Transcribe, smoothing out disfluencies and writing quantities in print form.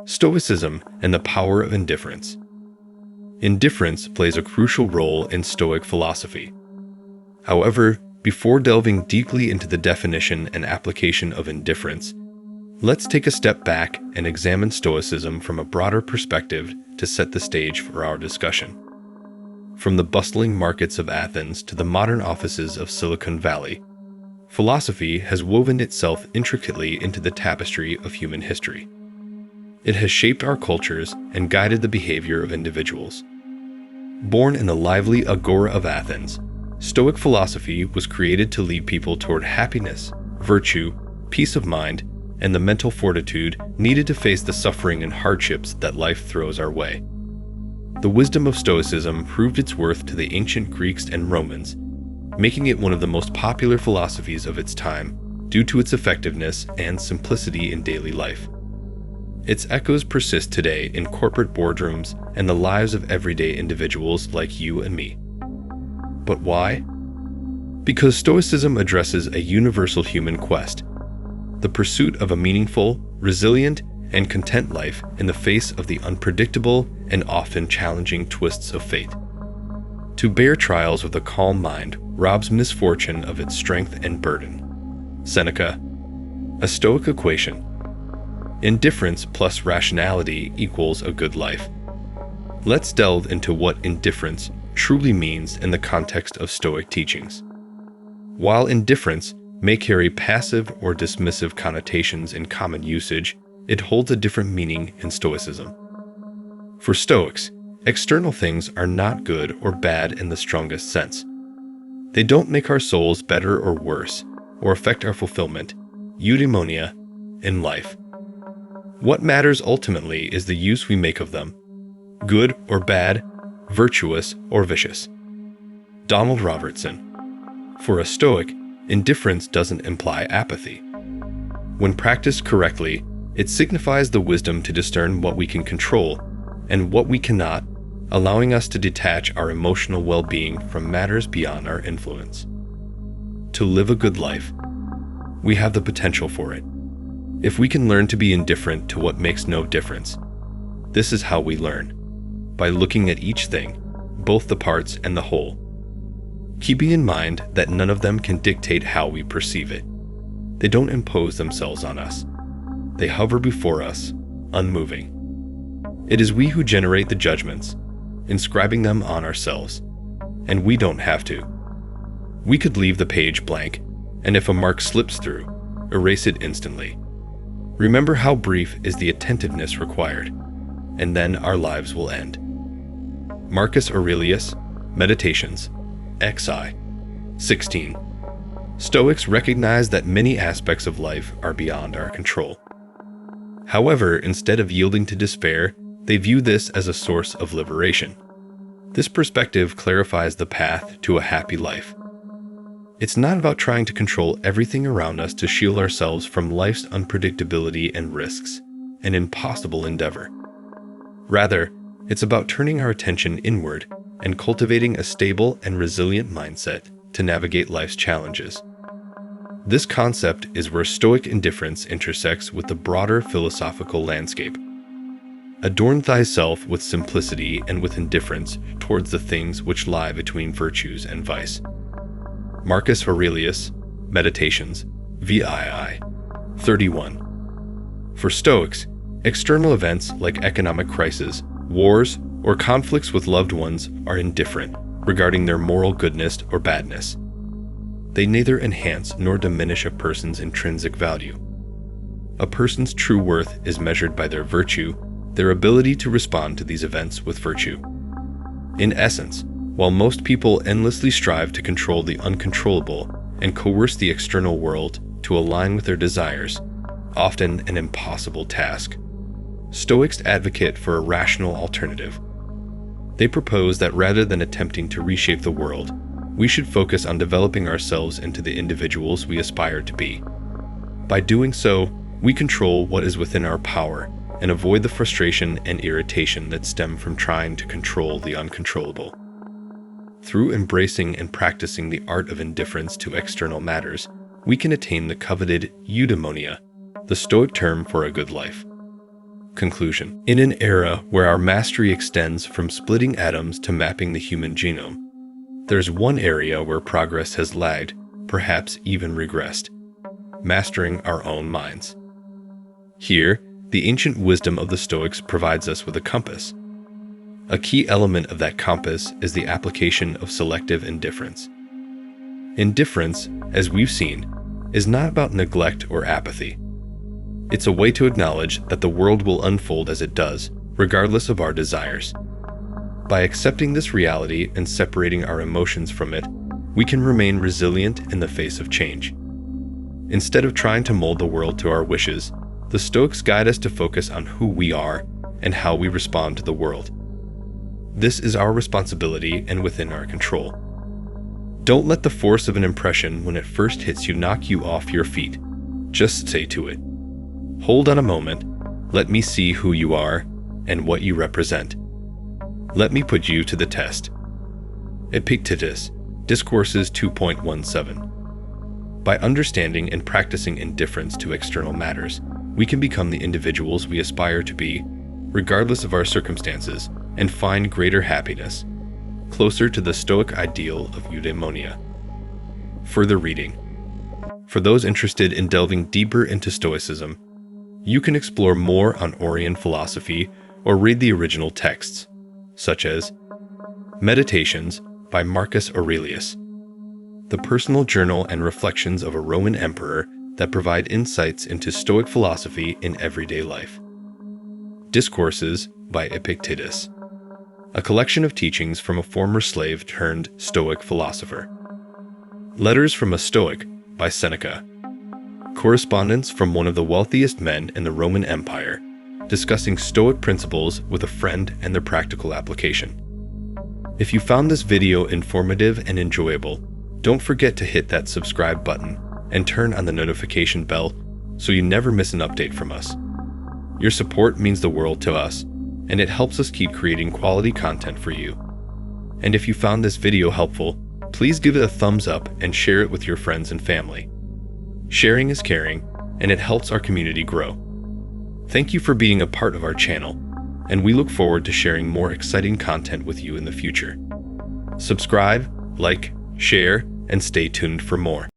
Stoicism and the power of indifference. Indifference plays a crucial role in Stoic philosophy. However, before delving deeply into the definition and application of indifference, let's take a step back and examine Stoicism from a broader perspective to set the stage for our discussion. From the bustling markets of Athens to the modern offices of Silicon Valley, philosophy has woven itself intricately into the tapestry of human history. It has shaped our cultures and guided the behavior of individuals. Born in the lively agora of Athens, Stoic philosophy was created to lead people toward happiness, virtue, peace of mind, and the mental fortitude needed to face the suffering and hardships that life throws our way. The wisdom of Stoicism proved its worth to the ancient Greeks and Romans, making it one of the most popular philosophies of its time due to its effectiveness and simplicity in daily life. Its echoes persist today in corporate boardrooms and the lives of everyday individuals like you and me. But why? Because Stoicism addresses a universal human quest, the pursuit of a meaningful, resilient, and content life in the face of the unpredictable and often challenging twists of fate. To bear trials with a calm mind robs misfortune of its strength and burden. Seneca, a Stoic equation. Indifference plus rationality equals a good life. Let's delve into what indifference truly means in the context of Stoic teachings. While indifference may carry passive or dismissive connotations in common usage, it holds a different meaning in Stoicism. For Stoics, external things are not good or bad in the strongest sense. They don't make our souls better or worse, or affect our fulfillment, eudaimonia, in life. What matters ultimately is the use we make of them, good or bad, virtuous or vicious. Donald Robertson. For a Stoic, indifference doesn't imply apathy. When practiced correctly, it signifies the wisdom to discern what we can control and what we cannot, allowing us to detach our emotional well-being from matters beyond our influence. To live a good life, we have the potential for it. If we can learn to be indifferent to what makes no difference, this is how we learn, by looking at each thing, both the parts and the whole, keeping in mind that none of them can dictate how we perceive it. They don't impose themselves on us. They hover before us, unmoving. It is we who generate the judgments, inscribing them on ourselves, and we don't have to. We could leave the page blank, and if a mark slips through, erase it instantly. Remember how brief is the attentiveness required, and then our lives will end. Marcus Aurelius, Meditations, XI, 16. Stoics recognize that many aspects of life are beyond our control. However, instead of yielding to despair, they view this as a source of liberation. This perspective clarifies the path to a happy life. It's not about trying to control everything around us to shield ourselves from life's unpredictability and risks, an impossible endeavor. Rather, it's about turning our attention inward and cultivating a stable and resilient mindset to navigate life's challenges. This concept is where Stoic indifference intersects with the broader philosophical landscape. Adorn thyself with simplicity and with indifference towards the things which lie between virtues and vice. Marcus Aurelius, Meditations, VII, 31. For Stoics, external events like economic crises, wars, or conflicts with loved ones are indifferent regarding their moral goodness or badness. They neither enhance nor diminish a person's intrinsic value. A person's true worth is measured by their virtue, their ability to respond to these events with virtue. In essence, while most people endlessly strive to control the uncontrollable and coerce the external world to align with their desires, often an impossible task, Stoics advocate for a rational alternative. They propose that rather than attempting to reshape the world, we should focus on developing ourselves into the individuals we aspire to be. By doing so, we control what is within our power and avoid the frustration and irritation that stem from trying to control the uncontrollable. Through embracing and practicing the art of indifference to external matters, we can attain the coveted eudaimonia, the Stoic term for a good life. Conclusion. In an era where our mastery extends from splitting atoms to mapping the human genome, there's one area where progress has lagged, perhaps even regressed: mastering our own minds. Here, the ancient wisdom of the Stoics provides us with a compass. A key element of that compass is the application of selective indifference. Indifference, as we've seen, is not about neglect or apathy. It's a way to acknowledge that the world will unfold as it does, regardless of our desires. By accepting this reality and separating our emotions from it, we can remain resilient in the face of change. Instead of trying to mold the world to our wishes, the Stoics guide us to focus on who we are and how we respond to the world. This is our responsibility and within our control. Don't let the force of an impression when it first hits you knock you off your feet. Just say to it, "Hold on a moment, let me see who you are and what you represent. Let me put you to the test." Epictetus, Discourses 2.17. By understanding and practicing indifference to external matters, we can become the individuals we aspire to be, regardless of our circumstances, and find greater happiness, closer to the Stoic ideal of eudaimonia. Further reading. For those interested in delving deeper into Stoicism, you can explore more on Oriental philosophy or read the original texts, such as Meditations by Marcus Aurelius, the personal journal and reflections of a Roman emperor that provide insights into Stoic philosophy in everyday life. Discourses by Epictetus, a collection of teachings from a former slave turned Stoic philosopher. Letters from a Stoic by Seneca, correspondence from one of the wealthiest men in the Roman Empire, discussing Stoic principles with a friend and their practical application. If you found this video informative and enjoyable, don't forget to hit that subscribe button and turn on the notification bell so you never miss an update from us. Your support means the world to us, and it helps us keep creating quality content for you. And if you found this video helpful, please give it a thumbs up and share it with your friends and family. Sharing is caring, and it helps our community grow. Thank you for being a part of our channel, and we look forward to sharing more exciting content with you in the future. Subscribe, like, share, and stay tuned for more.